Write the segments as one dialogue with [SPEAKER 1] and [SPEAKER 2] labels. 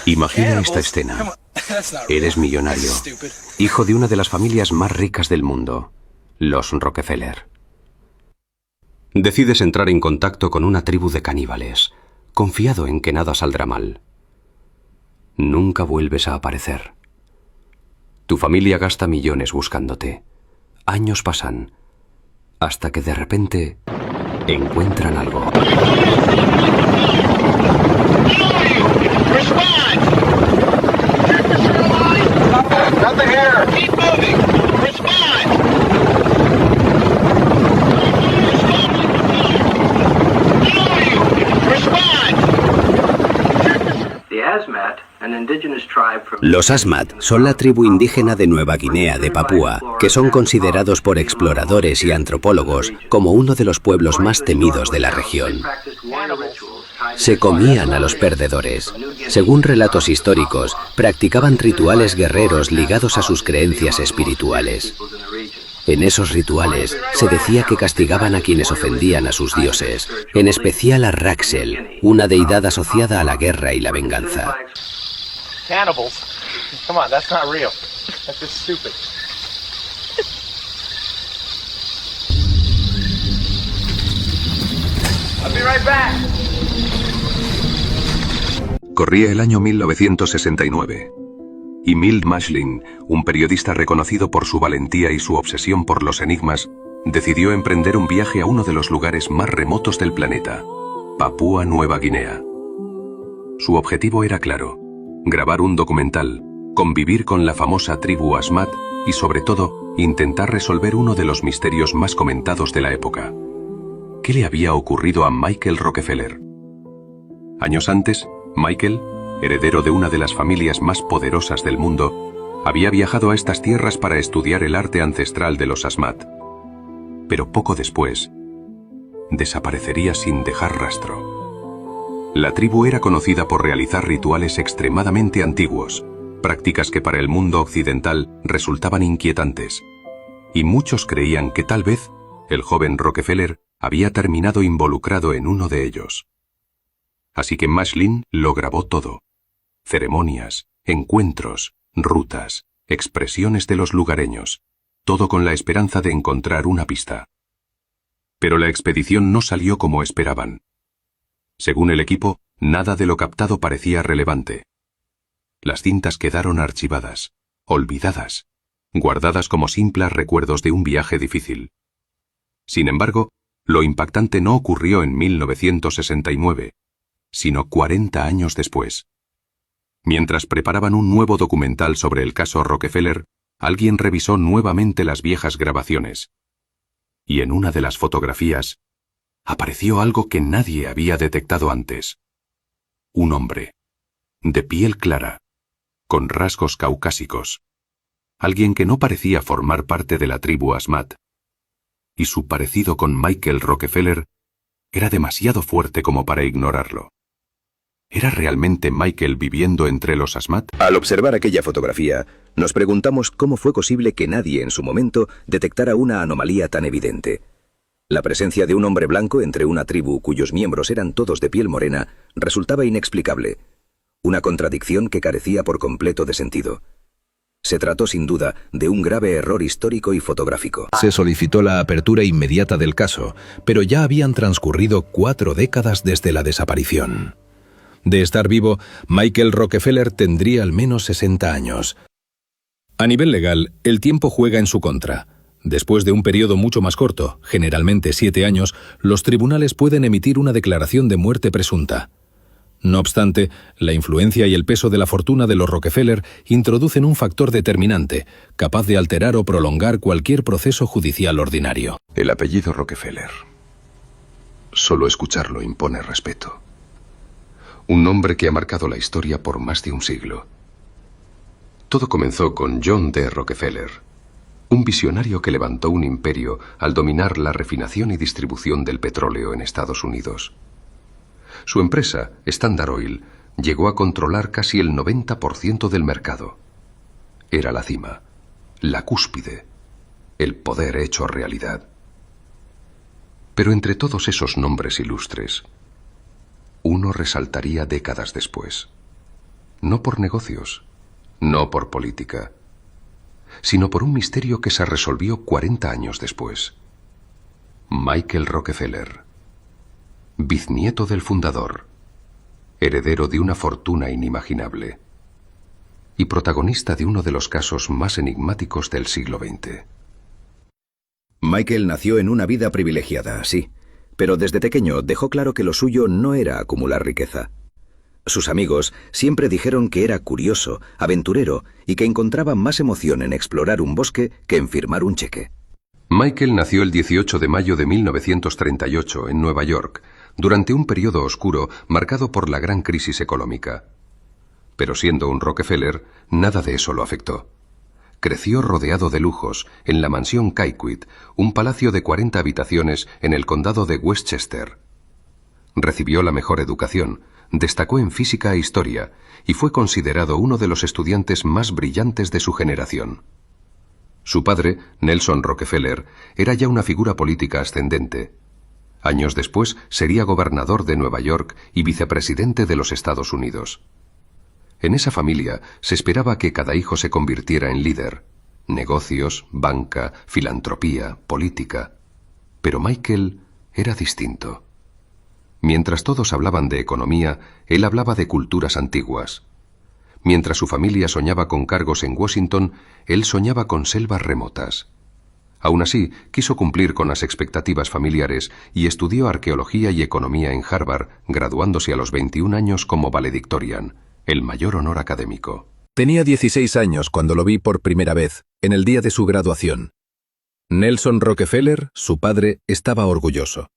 [SPEAKER 1] Imagina esta escena. Eres millonario, hijo de una de las familias más ricas del mundo, los Rockefeller. Decides entrar en contacto con una tribu de caníbales, confiado en que nada saldrá mal. Nunca vuelves a aparecer. Tu familia gasta millones buscándote. Años pasan, hasta que de repente encuentran algo.
[SPEAKER 2] Los Asmat son la tribu indígena de Nueva Guinea de Papúa, que son considerados por exploradores y antropólogos como uno de los pueblos más temidos de la región. Se comían a los perdedores. Según relatos históricos, practicaban rituales guerreros ligados a sus creencias espirituales. En esos rituales se decía que castigaban a quienes ofendían a sus dioses, en especial a Raxel, una deidad asociada a la guerra y la venganza.
[SPEAKER 3] Corría el año 1969. Y Milt Mashlin, un periodista reconocido por su valentía y su obsesión por los enigmas, decidió emprender un viaje a uno de los lugares más remotos del planeta, Papúa Nueva Guinea. Su objetivo era claro: grabar un documental, convivir con la famosa tribu Asmat y, sobre todo, intentar resolver uno de los misterios más comentados de la época. ¿Qué le había ocurrido a Michael Rockefeller? Años antes, Michael, heredero de una de las familias más poderosas del mundo, había viajado a estas tierras para estudiar el arte ancestral de los Asmat. Pero poco después, desaparecería sin dejar rastro. La tribu era conocida por realizar rituales extremadamente antiguos, prácticas que para el mundo occidental resultaban inquietantes, y muchos creían que tal vez el joven Rockefeller había terminado involucrado en uno de ellos. Así que Mashlin lo grabó todo: ceremonias, encuentros, rutas, expresiones de los lugareños, todo con la esperanza de encontrar una pista. Pero la expedición no salió como esperaban. Según el equipo, nada de lo captado parecía relevante. Las cintas quedaron archivadas, olvidadas, guardadas como simples recuerdos de un viaje difícil. Sin embargo, lo impactante no ocurrió en 1969, sino 40 años después. Mientras preparaban un nuevo documental sobre el caso Rockefeller, alguien revisó nuevamente las viejas grabaciones. Y en una de las fotografías, apareció algo que nadie había detectado antes. Un hombre, de piel clara, con rasgos caucásicos. Alguien que no parecía formar parte de la tribu Asmat. Y su parecido con Michael Rockefeller era demasiado fuerte como para ignorarlo. ¿Era realmente Michael viviendo entre los Asmat?
[SPEAKER 2] Al observar aquella fotografía, nos preguntamos cómo fue posible que nadie en su momento detectara una anomalía tan evidente. La presencia de un hombre blanco entre una tribu cuyos miembros eran todos de piel morena resultaba inexplicable, una contradicción que carecía por completo de sentido. Se trató sin duda de un grave error histórico y fotográfico.
[SPEAKER 4] Se solicitó la apertura inmediata del caso, pero ya habían transcurrido 4 décadas desde la desaparición. De estar vivo, Michael Rockefeller tendría al menos 60 años. A nivel legal, el tiempo juega en su contra. Después de un periodo mucho más corto, generalmente 7 años, los tribunales pueden emitir una declaración de muerte presunta. No obstante, la influencia y el peso de la fortuna de los Rockefeller introducen un factor determinante, capaz de alterar o prolongar cualquier proceso judicial ordinario.
[SPEAKER 3] El apellido Rockefeller. Solo escucharlo impone respeto. Un nombre que ha marcado la historia por más de un siglo. Todo comenzó con John D. Rockefeller, un visionario que levantó un imperio al dominar la refinación y distribución del petróleo en Estados Unidos. Su empresa, Standard Oil, llegó a controlar casi el 90% del mercado. Era la cima, la cúspide, el poder hecho realidad. Pero entre todos esos nombres ilustres, uno resaltaría décadas después: no por negocios, no por política, sino por un misterio que se resolvió 40 años después. Michael Rockefeller, biznieto del fundador, heredero de una fortuna inimaginable y protagonista de uno de los casos más enigmáticos del siglo XX.
[SPEAKER 2] Michael nació en una vida privilegiada, sí, pero desde pequeño dejó claro que lo suyo no era acumular riqueza. Sus amigos siempre dijeron que era curioso, aventurero y que encontraba más emoción en explorar un bosque que en firmar un cheque.
[SPEAKER 3] Michael nació el 18 de mayo de 1938 en Nueva York, durante un periodo oscuro marcado por la gran crisis económica. Pero siendo un Rockefeller, nada de eso lo afectó. Creció rodeado de lujos en la mansión Kykewit, un palacio de 40 habitaciones en el condado de Westchester. Recibió la mejor educación, destacó en física e historia y fue considerado uno de los estudiantes más brillantes de su generación. Su padre, Nelson Rockefeller, era ya una figura política ascendente. Años después sería gobernador de Nueva York y vicepresidente de los Estados Unidos. En esa familia se esperaba que cada hijo se convirtiera en líder. Negocios, banca, filantropía, política. Pero Michael era distinto. Mientras todos hablaban de economía, él hablaba de culturas antiguas. Mientras su familia soñaba con cargos en Washington, él soñaba con selvas remotas. Aún así, quiso cumplir con las expectativas familiares y estudió arqueología y economía en Harvard, graduándose a los 21 años como valedictorian, el mayor honor académico.
[SPEAKER 4] Tenía 16 años cuando lo vi por primera vez, en el día de su graduación. Nelson Rockefeller, su padre, estaba orgulloso.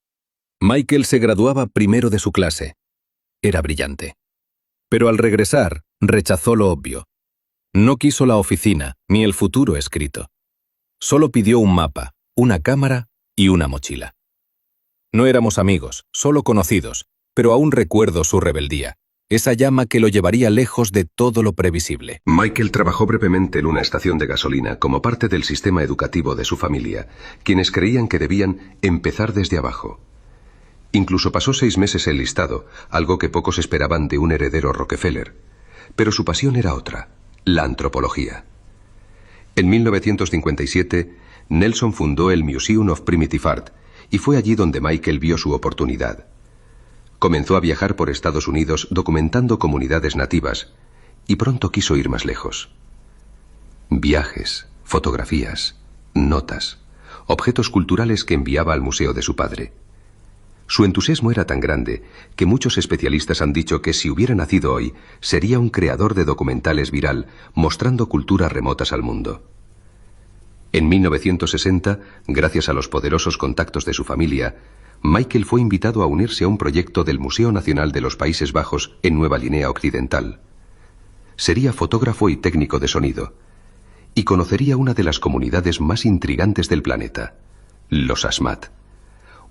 [SPEAKER 4] Michael se graduaba primero de su clase. Era brillante. Pero al regresar, rechazó lo obvio. No quiso la oficina, ni el futuro escrito. Solo pidió un mapa, una cámara y una mochila. No éramos amigos, solo conocidos, pero aún recuerdo su rebeldía, esa llama que lo llevaría lejos de todo lo previsible.
[SPEAKER 3] Michael trabajó brevemente en una estación de gasolina como parte del sistema educativo de su familia, quienes creían que debían empezar desde abajo. Incluso pasó 6 meses enlistado, algo que pocos esperaban de un heredero Rockefeller. Pero su pasión era otra, la antropología. En 1957, Nelson fundó el Museum of Primitive Art, y fue allí donde Michael vio su oportunidad. Comenzó a viajar por Estados Unidos documentando comunidades nativas, y pronto quiso ir más lejos. Viajes, fotografías, notas, objetos culturales que enviaba al museo de su padre. Su entusiasmo era tan grande que muchos especialistas han dicho que si hubiera nacido hoy, sería un creador de documentales viral, mostrando culturas remotas al mundo. En 1960, gracias a los poderosos contactos de su familia, Michael fue invitado a unirse a un proyecto del Museo Nacional de los Países Bajos en Nueva Guinea Occidental. Sería fotógrafo y técnico de sonido, y conocería una de las comunidades más intrigantes del planeta, los Asmat.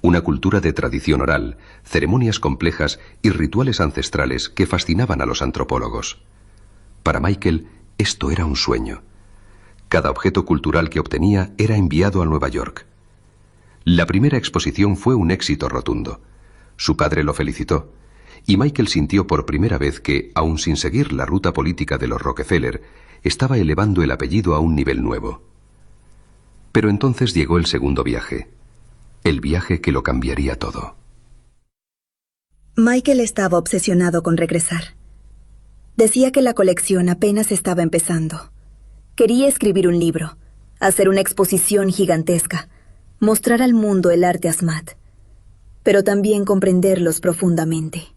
[SPEAKER 3] Una cultura de tradición oral, ceremonias complejas y rituales ancestrales que fascinaban a los antropólogos. Para Michael, esto era un sueño. Cada objeto cultural que obtenía era enviado a Nueva York. La primera exposición fue un éxito rotundo. Su padre lo felicitó, y Michael sintió por primera vez que, aun sin seguir la ruta política de los Rockefeller, estaba elevando el apellido a un nivel nuevo. Pero entonces llegó el segundo viaje. El viaje que lo cambiaría todo.
[SPEAKER 5] Michael estaba obsesionado con regresar. Decía que la colección apenas estaba empezando. Quería escribir un libro, hacer una exposición gigantesca, mostrar al mundo el arte Asmat, pero también comprenderlos profundamente.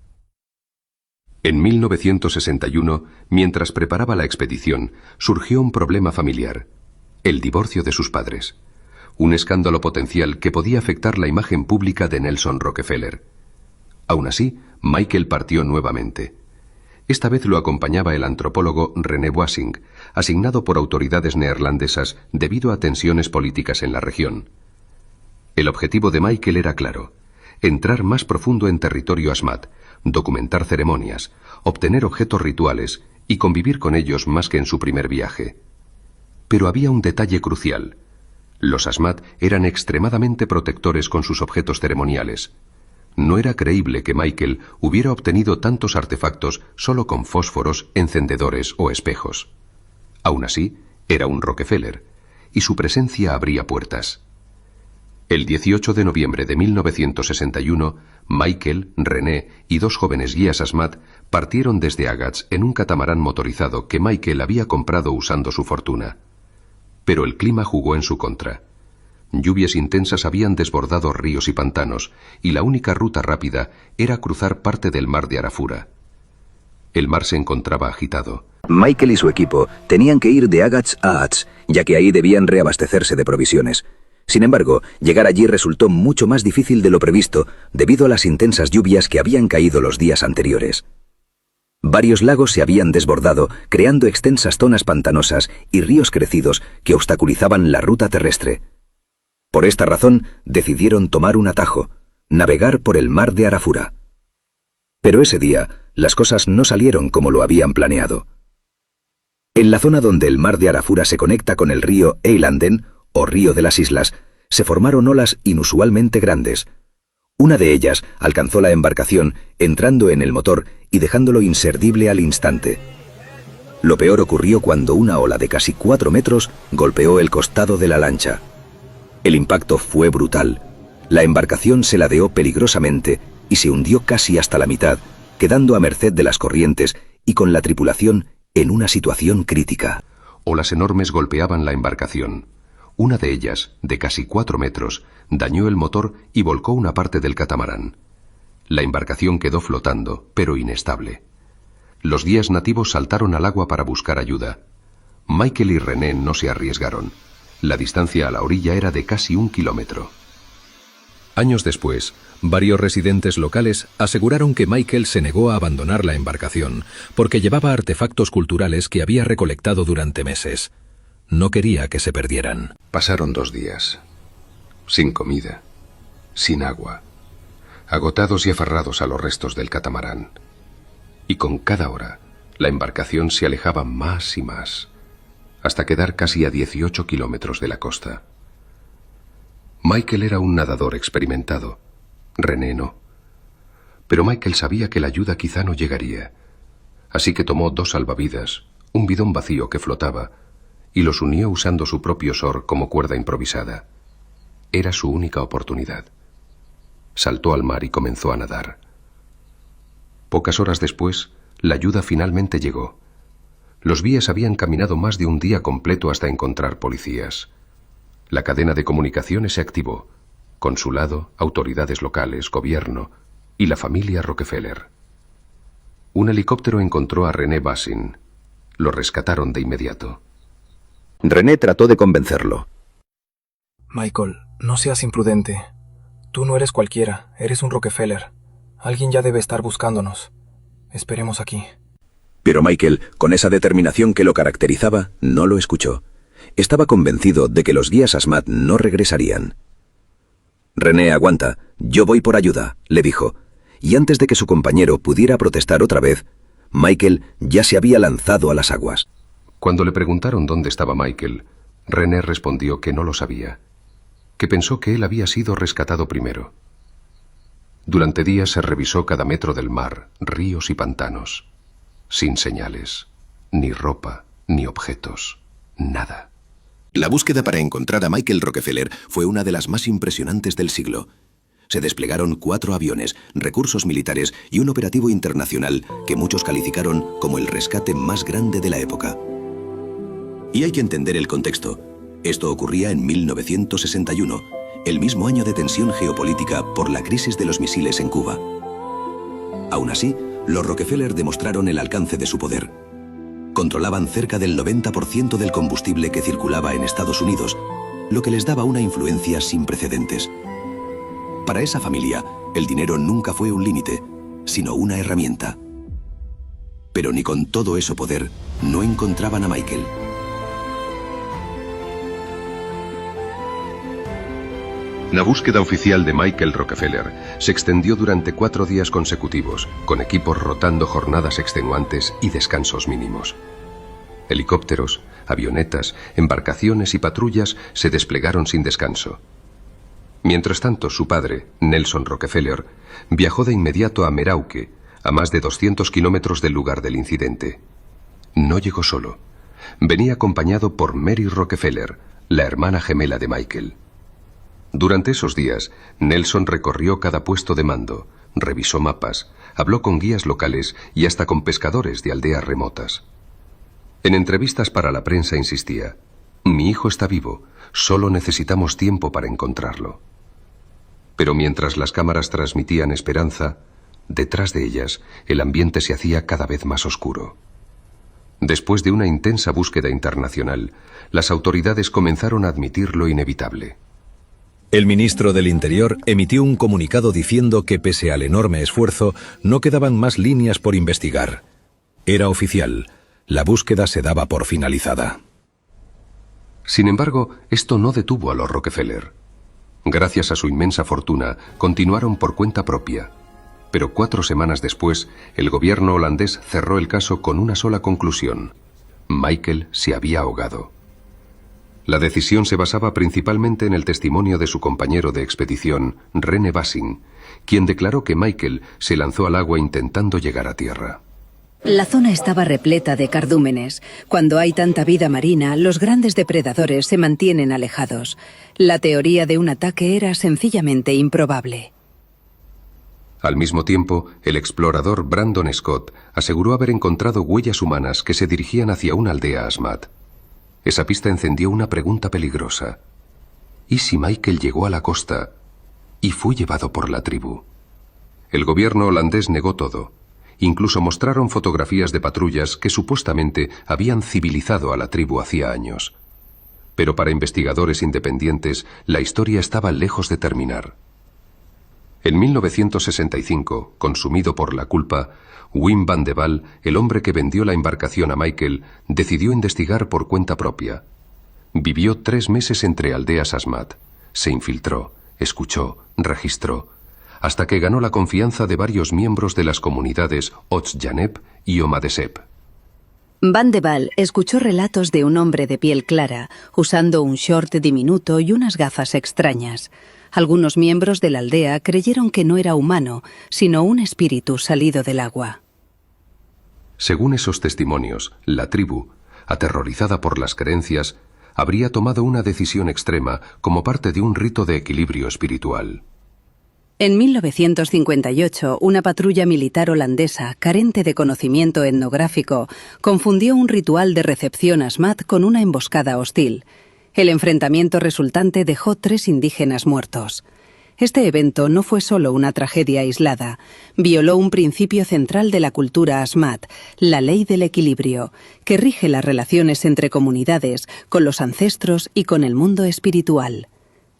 [SPEAKER 3] En 1961, mientras preparaba la expedición, surgió un problema familiar: el divorcio de sus padres. Un escándalo potencial que podía afectar la imagen pública de Nelson Rockefeller. Aún así, Michael partió nuevamente. Esta vez lo acompañaba el antropólogo René Boissing, asignado por autoridades neerlandesas debido a tensiones políticas en la región. El objetivo de Michael era claro: entrar más profundo en territorio Asmat, documentar ceremonias, obtener objetos rituales y convivir con ellos más que en su primer viaje. Pero había un detalle crucial. Los Asmat eran extremadamente protectores con sus objetos ceremoniales. No era creíble que Michael hubiera obtenido tantos artefactos solo con fósforos, encendedores o espejos. Aún así, era un Rockefeller, y su presencia abría puertas. El 18 de noviembre de 1961, Michael, René y 2 jóvenes guías ASMAT partieron desde Agats en un catamarán motorizado que Michael había comprado usando su fortuna. Pero el clima jugó en su contra. Lluvias intensas habían desbordado ríos y pantanos, y la única ruta rápida era cruzar parte del mar de Arafura. El mar se encontraba agitado.
[SPEAKER 2] Michael y su equipo tenían que ir de Agats a Ats, ya que ahí debían reabastecerse de provisiones. Sin embargo, llegar allí resultó mucho más difícil de lo previsto, debido a las intensas lluvias que habían caído los días anteriores. Varios lagos se habían desbordado, creando extensas zonas pantanosas y ríos crecidos que obstaculizaban la ruta terrestre. Por esta razón, decidieron tomar un atajo, navegar por el mar de Arafura. Pero ese día, las cosas no salieron como lo habían planeado. En la zona donde el mar de Arafura se conecta con el río Eilanden, o río de las islas, se formaron olas inusualmente grandes. Una de ellas alcanzó la embarcación, entrando en el motor y dejándolo inservible al instante. Lo peor ocurrió cuando una ola de casi 4 metros golpeó el costado de la lancha. El impacto fue brutal. La embarcación se ladeó peligrosamente y se hundió casi hasta la mitad, quedando a merced de las corrientes y con la tripulación en una situación crítica.
[SPEAKER 3] Olas enormes golpeaban la embarcación. Una de ellas, de casi 4 metros, dañó el motor y volcó una parte del catamarán. La embarcación quedó flotando, pero inestable. Los guías nativos saltaron al agua para buscar ayuda. Michael y René no se arriesgaron. La distancia a la orilla era de casi 1 kilómetro.
[SPEAKER 4] Años después, varios residentes locales aseguraron que Michael se negó a abandonar la embarcación porque llevaba artefactos culturales que había recolectado durante meses. No quería que se perdieran.
[SPEAKER 3] Pasaron 2 días, sin comida, sin agua, agotados y aferrados a los restos del catamarán. Y con cada hora, la embarcación se alejaba más y más, hasta quedar casi a 18 kilómetros de la costa. Michael era un nadador experimentado, René no. Pero Michael sabía que la ayuda quizá no llegaría, así que tomó 2 salvavidas, un bidón vacío que flotaba, y los unió usando su propio sor como cuerda improvisada. Era su única oportunidad. Saltó al mar y comenzó a nadar. Pocas horas después, la ayuda finalmente llegó. Los guías habían caminado más de un día completo hasta encontrar policías. La cadena de comunicaciones se activó. Consulado, autoridades locales, gobierno y la familia Rockefeller. Un helicóptero encontró a René Bassin. Lo rescataron de inmediato.
[SPEAKER 2] René trató de convencerlo.
[SPEAKER 6] Michael, no seas imprudente. Tú no eres cualquiera, eres un Rockefeller. Alguien ya debe estar buscándonos. Esperemos aquí.
[SPEAKER 2] Pero Michael, con esa determinación que lo caracterizaba, no lo escuchó. Estaba convencido de que los guías ASMAT no regresarían. René, aguanta, yo voy por ayuda, le dijo, y antes de que su compañero pudiera protestar otra vez, Michael ya se había lanzado a las aguas.
[SPEAKER 3] Cuando le preguntaron dónde estaba Michael, René respondió que no lo sabía, que pensó que él había sido rescatado primero. Durante días se revisó cada metro del mar, ríos y pantanos, sin señales, ni ropa, ni objetos, nada.
[SPEAKER 7] La búsqueda para encontrar a Michael Rockefeller fue una de las más impresionantes del siglo. Se desplegaron 4 aviones, recursos militares y un operativo internacional que muchos calificaron como el rescate más grande de la época. Y hay que entender el contexto. Esto ocurría en 1961, el mismo año de tensión geopolítica por la crisis de los misiles en Cuba. Aún así, los Rockefeller demostraron el alcance de su poder. Controlaban cerca del 90% del combustible que circulaba en Estados Unidos, lo que les daba una influencia sin precedentes. Para esa familia, el dinero nunca fue un límite, sino una herramienta. Pero ni con todo ese poder, no encontraban a Michael.
[SPEAKER 3] La búsqueda oficial de Michael Rockefeller se extendió durante 4 días consecutivos, con equipos rotando jornadas extenuantes y descansos mínimos. Helicópteros, avionetas, embarcaciones y patrullas se desplegaron sin descanso. Mientras tanto, su padre, Nelson Rockefeller, viajó de inmediato a Merauke, a más de 200 kilómetros del lugar del incidente. No llegó solo. Venía acompañado por Mary Rockefeller, la hermana gemela de Michael. Durante esos días, Nelson recorrió cada puesto de mando, revisó mapas, habló con guías locales y hasta con pescadores de aldeas remotas. En entrevistas para la prensa insistía: «Mi hijo está vivo, solo necesitamos tiempo para encontrarlo». Pero mientras las cámaras transmitían esperanza, detrás de ellas el ambiente se hacía cada vez más oscuro. Después de una intensa búsqueda internacional, las autoridades comenzaron a admitir lo inevitable.
[SPEAKER 4] El ministro del Interior emitió un comunicado diciendo que pese al enorme esfuerzo, no quedaban más líneas por investigar. Era oficial, la búsqueda se daba por finalizada.
[SPEAKER 3] Sin embargo, esto no detuvo a los Rockefeller. Gracias a su inmensa fortuna, continuaron por cuenta propia. Pero 4 semanas después, el gobierno holandés cerró el caso con una sola conclusión: Michael se había ahogado. La decisión se basaba principalmente en el testimonio de su compañero de expedición, René Basing, quien declaró que Michael se lanzó al agua intentando llegar a tierra.
[SPEAKER 8] La zona estaba repleta de cardúmenes. Cuando hay tanta vida marina, los grandes depredadores se mantienen alejados. La teoría de un ataque era sencillamente improbable.
[SPEAKER 3] Al mismo tiempo, el explorador Brandon Scott aseguró haber encontrado huellas humanas que se dirigían hacia una aldea Asmat. Esa pista encendió una pregunta peligrosa. ¿Y si Michael llegó a la costa y fue llevado por la tribu? El gobierno holandés negó todo. Incluso mostraron fotografías de patrullas que supuestamente habían civilizado a la tribu hacía años. Pero para investigadores independientes, la historia estaba lejos de terminar. En 1965, consumido por la culpa, Wim van de Waal, el hombre que vendió la embarcación a Michael, decidió investigar por cuenta propia. Vivió 3 meses entre aldeas Asmat. Se infiltró, escuchó, registró, hasta que ganó la confianza de varios miembros de las comunidades Otsjaneb y Omadesep.
[SPEAKER 8] Van de Waal escuchó relatos de un hombre de piel clara, usando un short diminuto y unas gafas extrañas. Algunos miembros de la aldea creyeron que no era humano, sino un espíritu salido del agua.
[SPEAKER 3] Según esos testimonios, la tribu, aterrorizada por las creencias, habría tomado una decisión extrema como parte de un rito de equilibrio espiritual.
[SPEAKER 8] En 1958, una patrulla militar holandesa, carente de conocimiento etnográfico, confundió un ritual de recepción Asmat con una emboscada hostil. El enfrentamiento resultante dejó 3 indígenas muertos. Este evento no fue solo una tragedia aislada, violó un principio central de la cultura Asmat, la ley del equilibrio, que rige las relaciones entre comunidades, con los ancestros y con el mundo espiritual.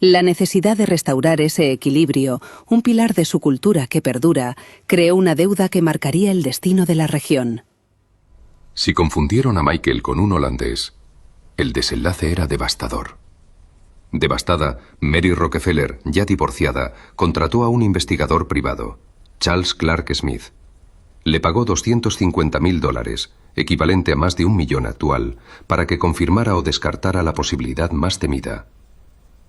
[SPEAKER 8] La necesidad de restaurar ese equilibrio, un pilar de su cultura que perdura, creó una deuda que marcaría el destino de la región.
[SPEAKER 3] Si confundieron a Michael con un holandés, el desenlace era devastador. Devastada, Mary Rockefeller, ya divorciada, contrató a un investigador privado, Charles Clark Smith. Le pagó $250.000, equivalente a más de $1 millón actual, para que confirmara o descartara la posibilidad más temida.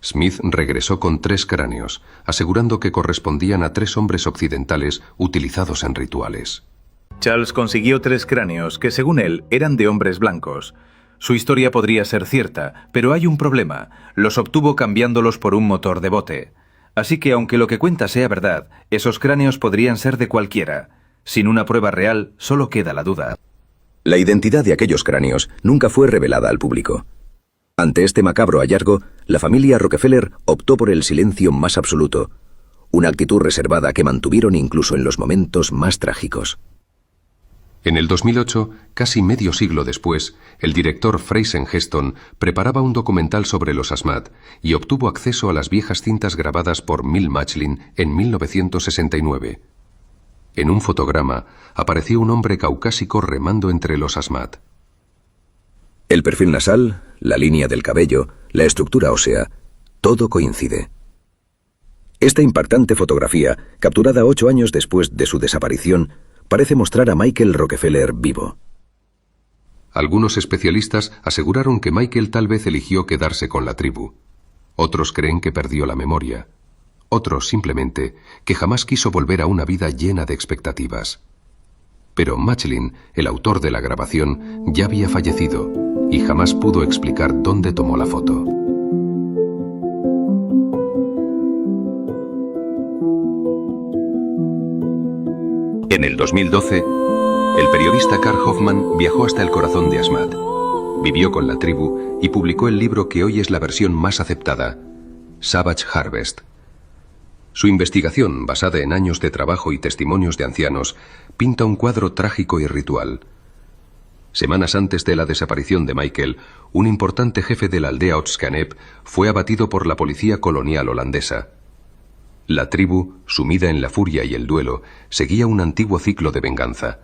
[SPEAKER 3] Smith regresó con 3 cráneos, asegurando que correspondían a 3 hombres occidentales utilizados en rituales.
[SPEAKER 9] Charles consiguió 3 cráneos que, según él, eran de hombres blancos. Su historia podría ser cierta, pero hay un problema. Los obtuvo cambiándolos por un motor de bote. Así que, aunque lo que cuenta sea verdad, esos cráneos podrían ser de cualquiera. Sin una prueba real, solo queda la duda.
[SPEAKER 2] La identidad de aquellos cráneos nunca fue revelada al público. Ante este macabro hallazgo, la familia Rockefeller optó por el silencio más absoluto, una actitud reservada que mantuvieron incluso en los momentos más trágicos.
[SPEAKER 3] En el 2008, casi medio siglo después, el director Fraser Heston preparaba un documental sobre los Asmat y obtuvo acceso a las viejas cintas grabadas por Mill Machlin en 1969. En un fotograma apareció un hombre caucásico remando entre los Asmat.
[SPEAKER 2] El perfil nasal, la línea del cabello, la estructura ósea, todo coincide. Esta impactante fotografía, capturada 8 años después de su desaparición, parece mostrar a Michael Rockefeller vivo.
[SPEAKER 3] Algunos especialistas aseguraron que Michael tal vez eligió quedarse con la tribu. Otros creen que perdió la memoria. otros simplemente que jamás quiso volver a una vida llena de expectativas. Pero Machlin, el autor de la grabación, ya había fallecido y jamás pudo explicar dónde tomó la foto. En el 2012, el periodista Carl Hoffman viajó hasta el corazón de Asmat, vivió con la tribu y publicó el libro que hoy es la versión más aceptada, Savage Harvest. Su investigación, basada en años de trabajo y testimonios de ancianos, pinta un cuadro trágico y ritual. Semanas antes de la desaparición de Michael, un importante jefe de la aldea Otskanep fue abatido por la policía colonial holandesa. La tribu, sumida en la furia y el duelo, seguía un antiguo ciclo de venganza.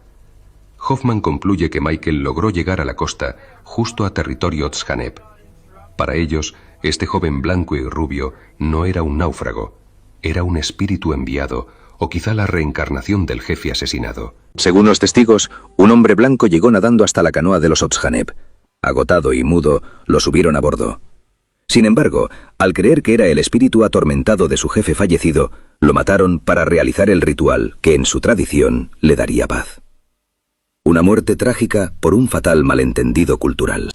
[SPEAKER 3] Hoffman concluye que Michael logró llegar a la costa, justo a territorio Otskanep. Para ellos, este joven blanco y rubio no era un náufrago, era un espíritu enviado, o quizá la reencarnación del jefe asesinado.
[SPEAKER 2] Según los testigos, un hombre blanco llegó nadando hasta la canoa de los Otskanep. Agotado y mudo, lo subieron a bordo. Sin embargo, al creer que era el espíritu atormentado de su jefe fallecido, lo mataron para realizar el ritual que en su tradición le daría paz. Una muerte trágica por un fatal malentendido cultural.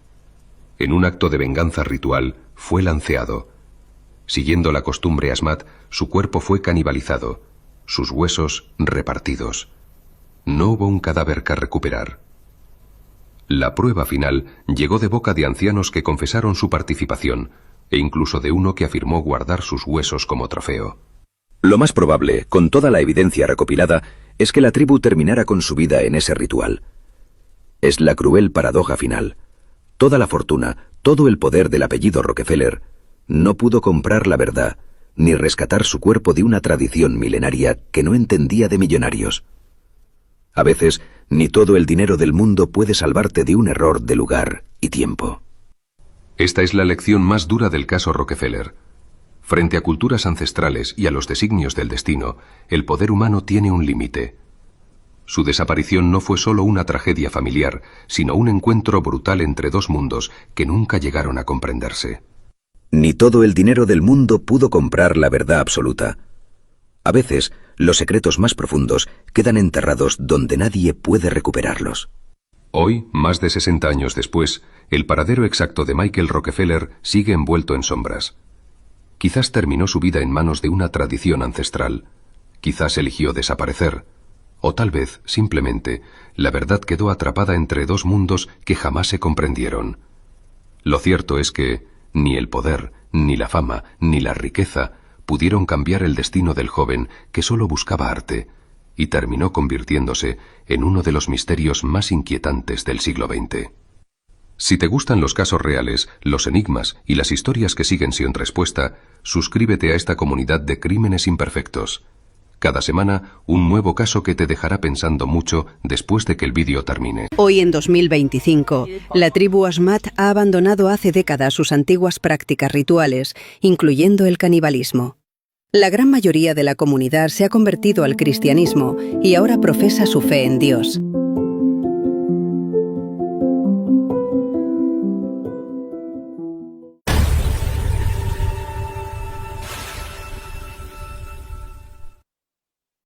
[SPEAKER 3] En un acto de venganza ritual, fue lanceado. Siguiendo la costumbre Asmat, su cuerpo fue canibalizado, sus huesos repartidos. No hubo un cadáver que recuperar. La prueba final llegó de boca de ancianos que confesaron su participación, e incluso de uno que afirmó guardar sus huesos como trofeo.
[SPEAKER 2] Lo más probable, con toda la evidencia recopilada, es que la tribu terminara con su vida en ese ritual. Es la cruel paradoja final. Toda la fortuna, todo el poder del apellido Rockefeller, no pudo comprar la verdad, ni rescatar su cuerpo de una tradición milenaria que no entendía de millonarios. A veces, ni todo el dinero del mundo puede salvarte de un error de lugar y tiempo.
[SPEAKER 3] Esta es la lección más dura del caso Rockefeller. Frente a culturas ancestrales y a los designios del destino, el poder humano tiene un límite. Su desaparición no fue solo una tragedia familiar, sino un encuentro brutal entre dos mundos que nunca llegaron a comprenderse.
[SPEAKER 2] Ni todo el dinero del mundo pudo comprar la verdad absoluta. A veces, los secretos más profundos quedan enterrados donde nadie puede recuperarlos.
[SPEAKER 3] Hoy, más de 60 años después, el paradero exacto de Michael Rockefeller sigue envuelto en sombras. Quizás terminó su vida en manos de una tradición ancestral. Quizás eligió desaparecer. O tal vez, simplemente, la verdad quedó atrapada entre dos mundos que jamás se comprendieron. Lo cierto es que ni el poder, ni la fama, ni la riqueza pudieron cambiar el destino del joven que solo buscaba arte y terminó convirtiéndose en uno de los misterios más inquietantes del siglo XX. Si te gustan los casos reales, los enigmas y las historias que siguen sin respuesta, suscríbete a esta comunidad de crímenes imperfectos. Cada semana, un nuevo caso que te dejará pensando mucho después de que el vídeo termine.
[SPEAKER 8] Hoy en 2025, la tribu Asmat ha abandonado hace décadas sus antiguas prácticas rituales, incluyendo el canibalismo. La gran mayoría de la comunidad se ha convertido al cristianismo y ahora profesa su fe en Dios.